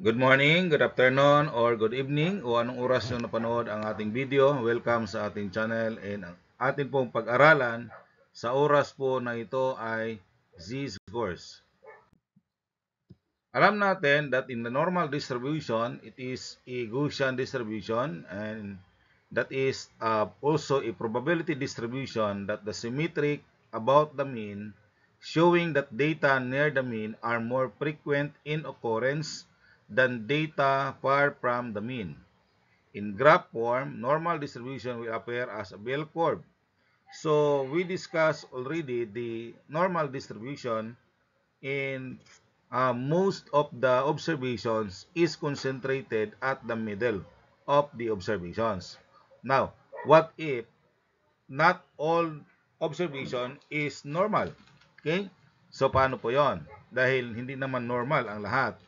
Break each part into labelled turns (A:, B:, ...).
A: Good morning, good afternoon, or good evening o anong oras nyo napanood ang ating video. Welcome sa ating channel and ang atin pong pag-aralan sa oras po na ito ay z-scores. Alam natin that in the normal distribution, it is a Gaussian distribution and that is also a probability distribution that the symmetric about the mean showing that data near the mean are more frequent in occurrence than data far from the mean. In graph form, normal distribution will appear as a bell curve. So we discussed already the normal distribution in most of the observations is concentrated at the middle of the observations. Now, what if not all observation is normal? Okay? So, paano po yon? Dahil hindi naman normal ang lahat.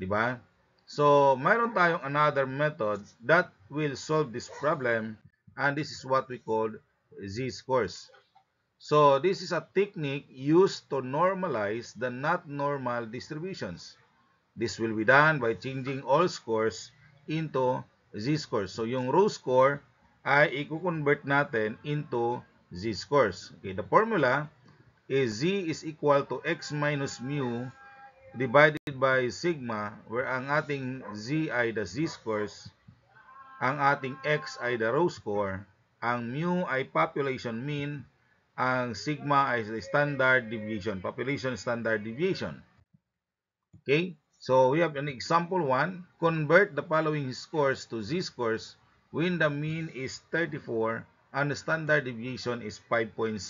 A: Di ba? So, mayroon tayong another method that will solve this problem and this is what we call z-scores. So, this is a technique used to normalize the not normal distributions. This will be done by changing all scores into z-scores. So, yung row score ay i-convert natin into z-scores. Okay, the formula is z is equal to x minus mu divided by sigma where ang ating z ay the z-scores, ang ating x ay the row score, ang mu ay population mean, ang sigma ay the standard deviation, population standard deviation. Okay? So, we have an example 1. Convert the following scores to z-scores when the mean is 34 and the standard deviation is 5.6.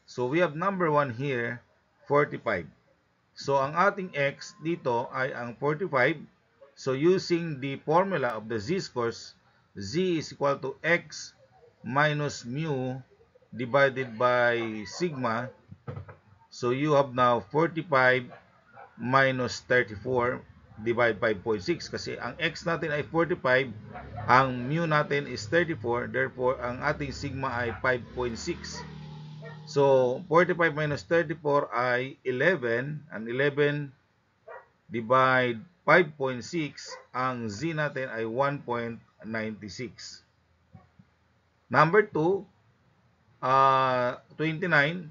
A: So, we have number 1 here, 45. So, ang ating x dito ay ang 45. So, using the formula of the z-scores, z is equal to x minus mu divided by sigma. So, you have now 45 minus 34 divide 5.6 kasi ang x natin ay 45, ang mu natin is 34, therefore ang ating sigma ay 5.6. So 45 minus 34 ay 11, and 11 divide 5.6, ang z natin ay 1.96. Number 2, 29.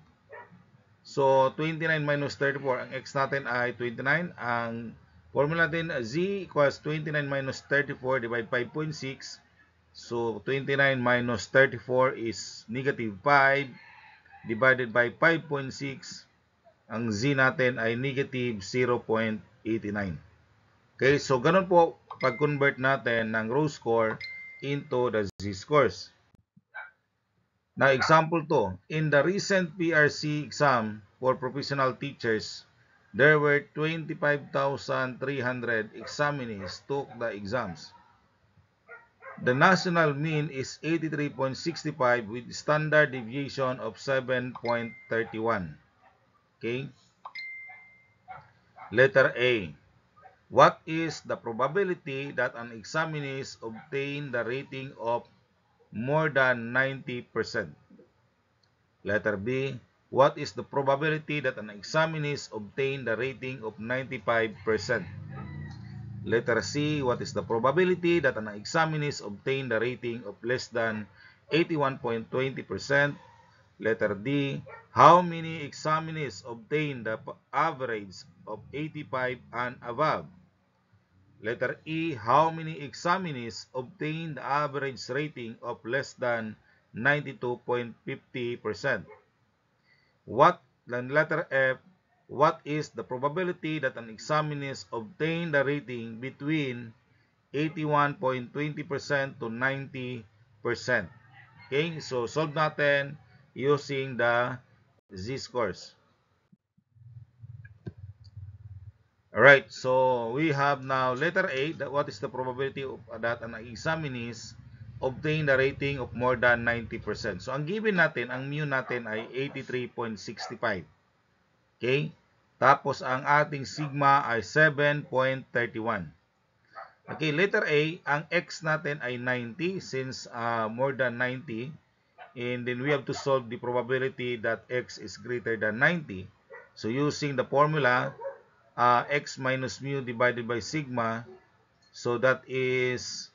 A: So, 29 minus 34, ang x natin ay 29. Ang formula natin, z equals 29 minus 34 divided 5.6. So, 29 minus 34 is negative 5 divided by 5.6. Ang z natin ay negative 0.89. Okay, so ganun po pag-convert natin ng row score into the z-scores. Now, example 2. In the recent PRC exam for professional teachers, there were 25,300 examinees took the exams. The national mean is 83.65 with standard deviation of 7.31. Okay? Letter A. What is the probability that an examinee obtain the rating of more than 90%? Letter B. What is the probability that an examinee obtain the rating of 95%? Letter C. What is the probability that an examinee obtain the rating of less than 81.20%? Letter D. How many examinees obtain the average of 85 and above? Letter E. How many examinees obtain the average rating of less than 92.50%? Letter F. What is the probability that an examinee obtain the rating between 81.20% to 90%? Okay, so solve natin using the z-scores. Alright, so we have now letter A, that what is the probability of that an examinee obtain the rating of more than 90%. So ang given natin, ang mu natin ay 83.65. Okay? Tapos ang ating sigma ay 7.31. Okay, letter A, ang x natin ay 90 since more than 90. And then we have to solve the probability that x is greater than 90. So using the formula, x minus mu divided by sigma. So that is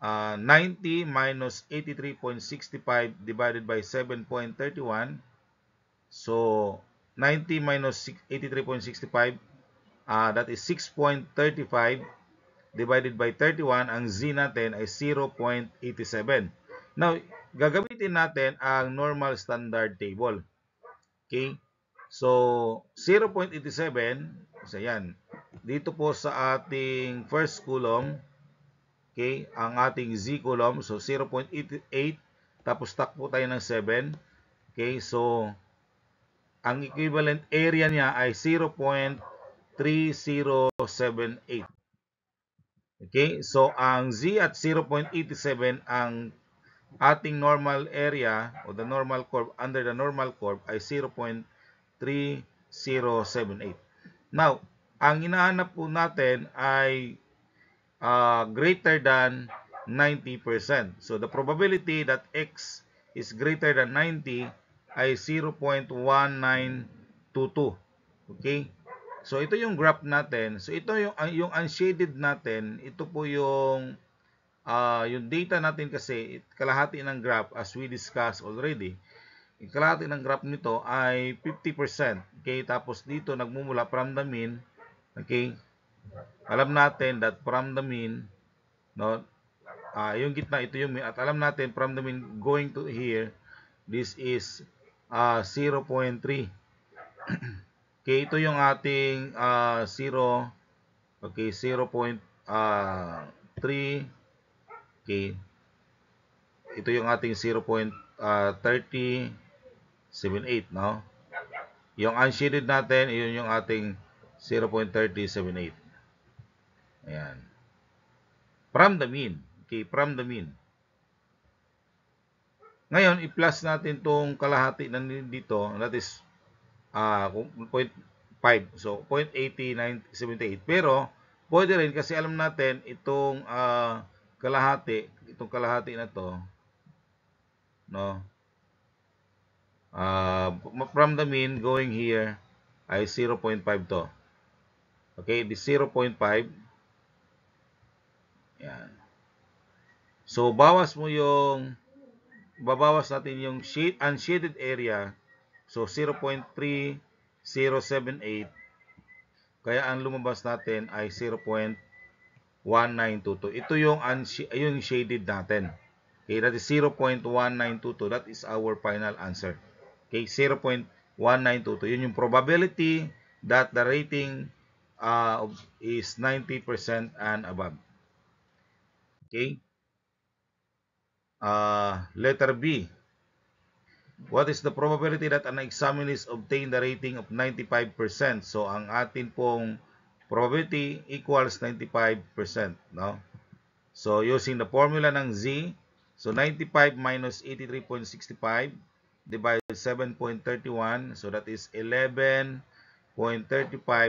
A: 90 minus 83.65 divided by 7.31. So 90 minus 83.65, that is 6.35 divided by 31. Ang z natin ay 0.87. Now, gagamitin natin ang normal standard table. Okay? So, 0.87, so yan. Dito po sa ating first column, okay, ang ating z column, so 0.88, tapos takpo tayo ng 7. Okay, so, ang equivalent area niya ay 0.3078. Okay, so ang z at 0.87, ang ating normal area o the normal curve, under the normal curve ay 0.3078. Now, ang hinahanap po natin ay greater than 90%. So, the probability that x is greater than 90 ay 0.1922. Okay? So, ito yung graph natin. So, ito yung unshaded natin. Ito po yung data natin kasi, kalahati ng graph as we discussed already. Yung kalahati ng graph nito ay 50%. Okay? Tapos dito, nagmumula from the mean. Okay? Alam natin that from the mean, no, yung gitna, ito yung mean. At alam natin from the mean going to here, this is 0.3. Okay, ito yung ating 0. Okay, 0.3. Okay, ito yung ating 0.3078, no? Yung unshaded natin, yun yung ating 0.3078. Ayan. From the mean. Okay, from the mean. Ngayon, i-plus natin tong kalahati na dito, that is 0.5. So, 0.8978. Pero, pwede rin kasi alam natin itong kalahati na to, no? From the mean going here ay 0.5 to. Okay, this 0.5. Yan. So, babawas natin yung unshaded area. So, 0.3078. Kaya ang lumabas natin ay 0.1922. Ito yung shaded natin. Okay, that is 0.1922. That is our final answer. Okay, 0.1922. Yun yung probability that the rating is 90% and above. Okay. Letter B. What is the probability that an examinee obtain the rating of 95%? So, ang atin pong probability equals 95%. No? So, using the formula ng Z, so 95 minus 83.65 divided 7.31. So, that is 11.35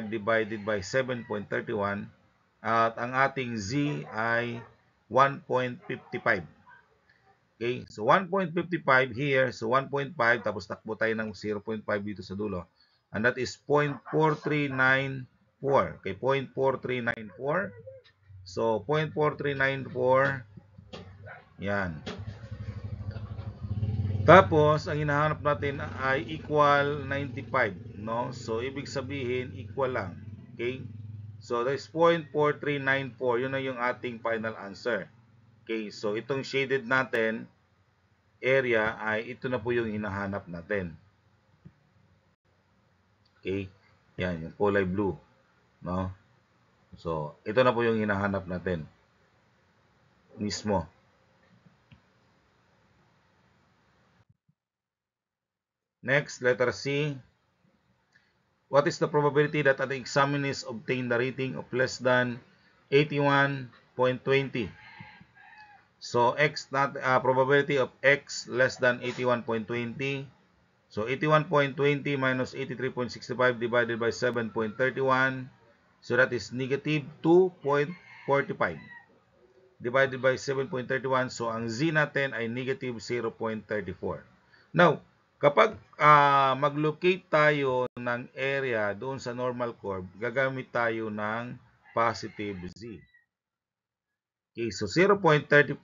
A: divided by 7.31. At ang ating Z ay 1.55. Okay, so 1.55 here, so 1.5, tapos takbo tayo ng 0.5 dito sa dulo. And that is 0.4394. Okay, 0.4394. So, 0.4394. Yan. Tapos, ang hinahanap natin ay equal 95. No? So, ibig sabihin, equal lang. Okay? So, that is 0.4394. Yun na yung ating final answer. Okay, so itong shaded natin area ay ito na po yung hinahanap natin. Okay? Yan, yung kulay blue, no? So, ito na po yung hinahanap natin mismo. Next, letter C. What is the probability that an examinee obtain the rating of less than 81.20? So, probability of x less than 81.20. So, 81.20 minus 83.65 divided by 7.31. So, that is negative 2.45 divided by 7.31. So, ang z natin ay negative 0.34. Now, Kapag mag-locate tayo ng area doon sa normal curve, gagamit tayo ng positive z. Okay, so 0.34.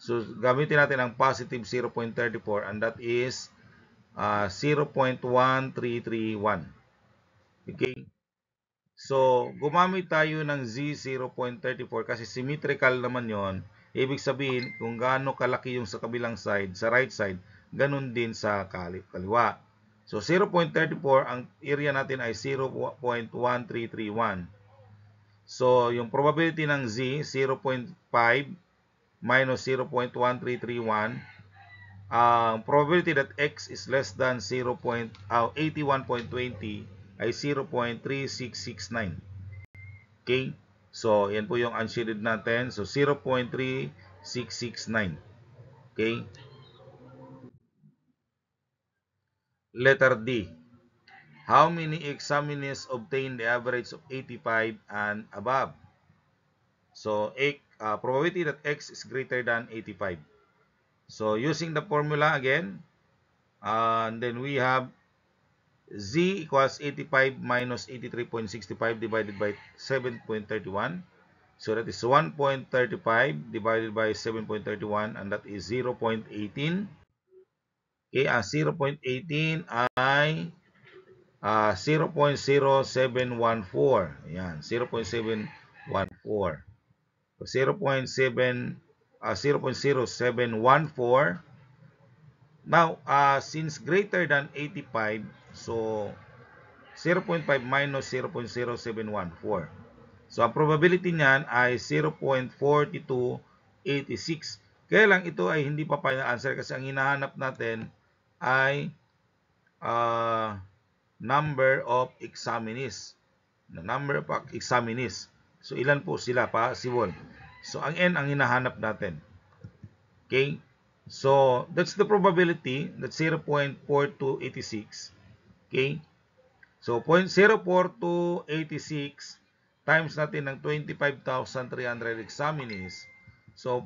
A: So, gamitin natin ang positive 0.34 and that is 0.1331. Okay? So, gumamit tayo ng Z 0.34 kasi symmetrical naman yon. Ibig sabihin, kung gaano kalaki yung sa kabilang side, sa right side, ganun din sa kaliwa. So, 0.34, ang area natin ay 0.1331. So, yung probability ng Z, 0.5 minus 0.1331. Ang probability that X is less than 81.20 ay 0.3669. Okay? So, yan po yung unshaded natin. So, 0.3669. Okay? Letter D. How many examinees obtain the average of 85 and above? So, probability that X is greater than 85. So, using the formula again, and then we have Z equals 85 minus 83.65 divided by 7.31. So that is 1.35 divided by 7.31 and that is 0.18. Okay, ang 0.18 ay 0.0714. Ayan, 0.714. So 0.0714. Now, since greater than 85, so 0.5 minus 0.0714. So, ang probability niyan ay 0.4286. Kaya lang ito ay hindi pa final answer kasi ang hinahanap natin ay number of examinees. Number of examinees. So, ilan po sila pa? Possible. So, ang N ang hinahanap natin. Okay? So, that's the probability. That's 0.4286. Okay? So, 0.04286 times natin ng 25,300 examinees. So,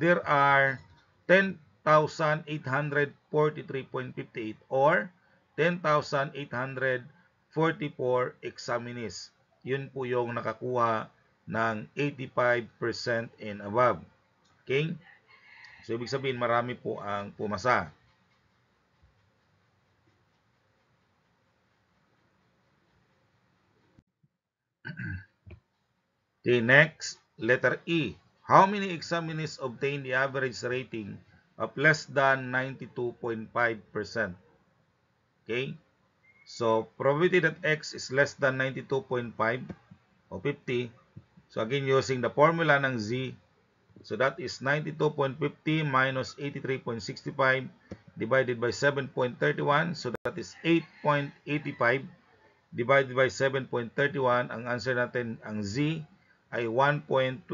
A: there are 10,843.58 or 10,844 examinees. Yun po yung nakakuha ng 85% and above. Okay? So, ibig sabihin, marami po ang pumasa. Okay, next, letter E. How many examinees obtain the average rating of less than 92.5%? Okay? So, probability that X is less than 92.5 o 50. So, again, using the formula ng Z. So, that is 92.50 minus 83.65 divided by 7.31. So, that is 8.85 divided by 7.31. Ang answer natin, ang Z, ay 1.21.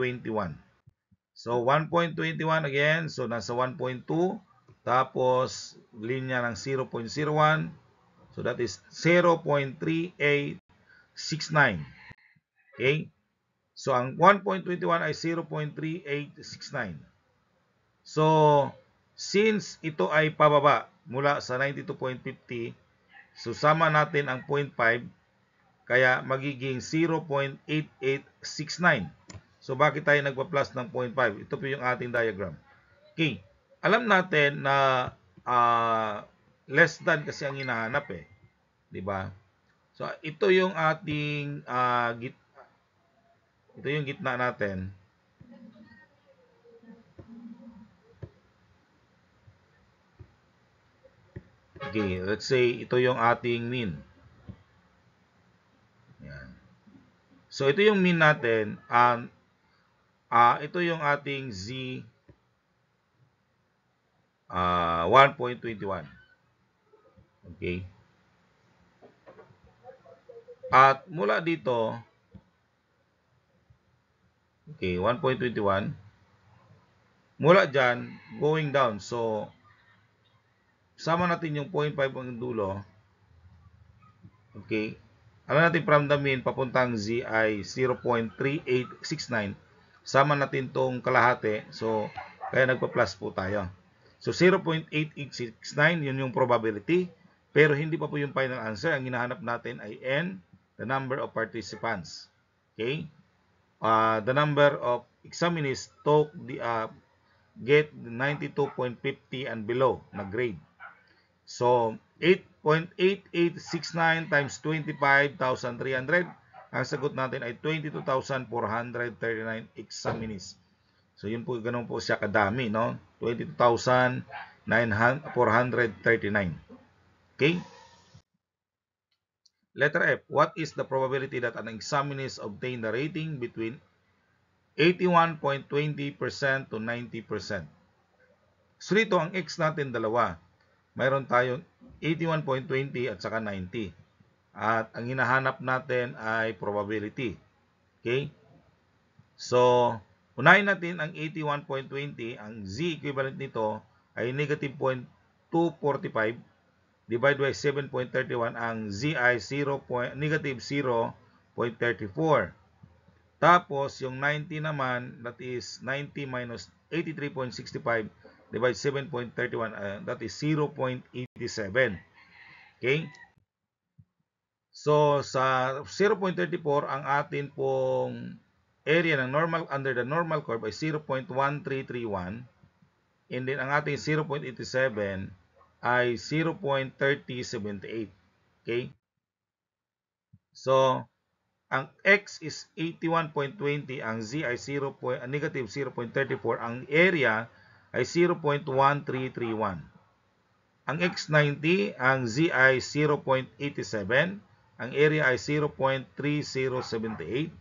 A: So, 1.21 again. So, nasa 1.2. Tapos, linya ng 0.01. So, that is 0.3869. Okay? So, ang 1.21 ay 0.3869. So, since ito ay pababa mula sa 92.50, so sama natin ang 0.5, kaya magiging 0.8869. So, bakit tayo nagpa-plus ng 0.5? Ito po yung ating diagram. Okay. Alam natin na less than kasi ang hinahanap eh. Diba? So, ito yung ating ito yung gitna natin. Okay. Let's say, ito yung ating mean. Yan. So, ito yung mean natin. Ito yung ating Z 1.21. Okay. At mula dito, okay, 1.21. Mula dyan, going down. So, sama natin yung 0.5 ang dulo. Okay. Alam natin from the mean, papuntang Z ay 0.3869. Sama natin tong kalahati. So, kaya nagpa-plus po tayo. So 0.8869, yun yung probability. Pero hindi pa po yung final answer. Ang hinahanap natin ay N, the number of participants. Okay? The number of examinees took get 92.50 and below na grade. So 8.8869 times 25,300. Ang sagot natin ay 22,439 examinees. So yun po, ganun po siya kadami, no? 22,439. Okay? Letter F. What is the probability that an examinee obtain the rating between 81.20% to 90%? So dito, ang X natin dalawa. Mayroon tayong 81.20 at saka 90. At ang hinahanap natin ay probability. Okay? So, unahin natin ang 81.20. Ang Z equivalent nito ay negative 0.245 divided by 7.31. Ang Z ay negative 0.34. Tapos, yung 90 naman, that is 90 minus 83.65 divided 7.31. That is 0.87. Okay? So, sa 0.34, ang atin pong area ng normal under the normal curve ay 0.1331. And then, ang ating 0.87 ay 0.3078. Okay? So, ang X is 81.20, ang Z ay negative 0.34, ang area ay 0.1331. Ang X90, ang Z ay 0.87, ang area ay 0.3078.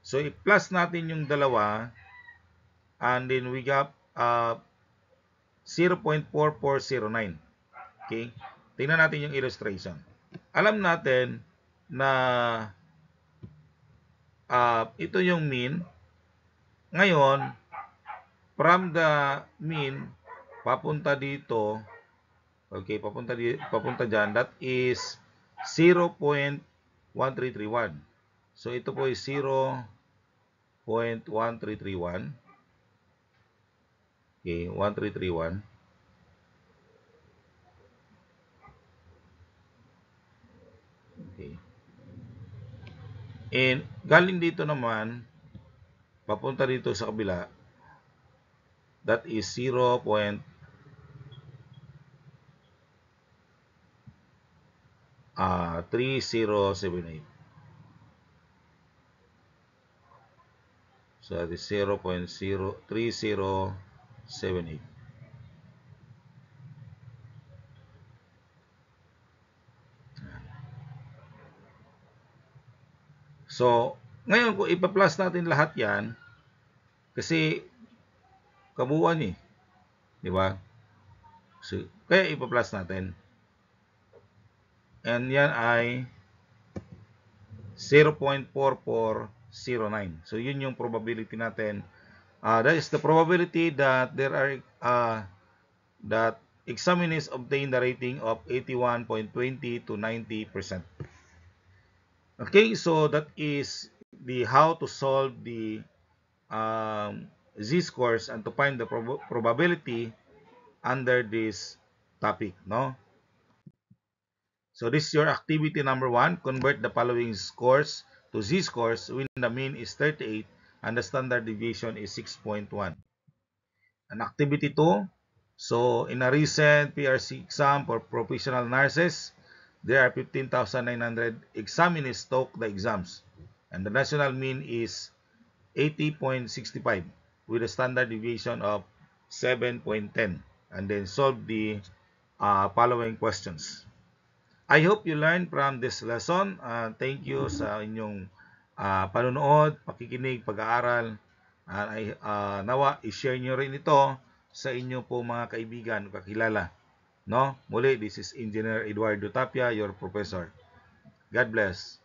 A: So, i-plus natin yung dalawa, and then we got 0.4409. Okay? Tingnan natin yung illustration. Alam natin na ito yung mean. Ngayon, from the mean, papunta dito, okay, papunta dyan, that is 0.1331. So, ito po is 0.1331. Okay, 1331. Okay. And galing dito naman, papunta dito sa kabila, that is 0.3078. So that is 0.03078. So, ngayon kung ipa-plus natin lahat yan, kasi kabuuan eh. Di ba? So, kaya ipa-plus natin. And yan ay 0.4409. So, yun yung probability natin. That is the probability that there are that examinees obtain the rating of 81.20 to 90%. Okay, so that is the how to solve the z-scores and to find the probability under this topic, no? So this is your activity number 1. Convert the following scores to z-scores when the mean is 38 and the standard deviation is 6.1. And activity 2. So in a recent PRC exam for professional nurses, there are 15,900 examinees took the exams, and the national mean is 80.65 with a standard deviation of 7.10. And then solve the following questions. I hope you learned from this lesson. Thank you sa inyong panunood, pakikinig, pag-aaral. Nawa, i-share nyo rin ito sa inyo po mga kaibigan, kakilala. No? Muli, this is Engineer Eduardo Tapia, your professor. God bless.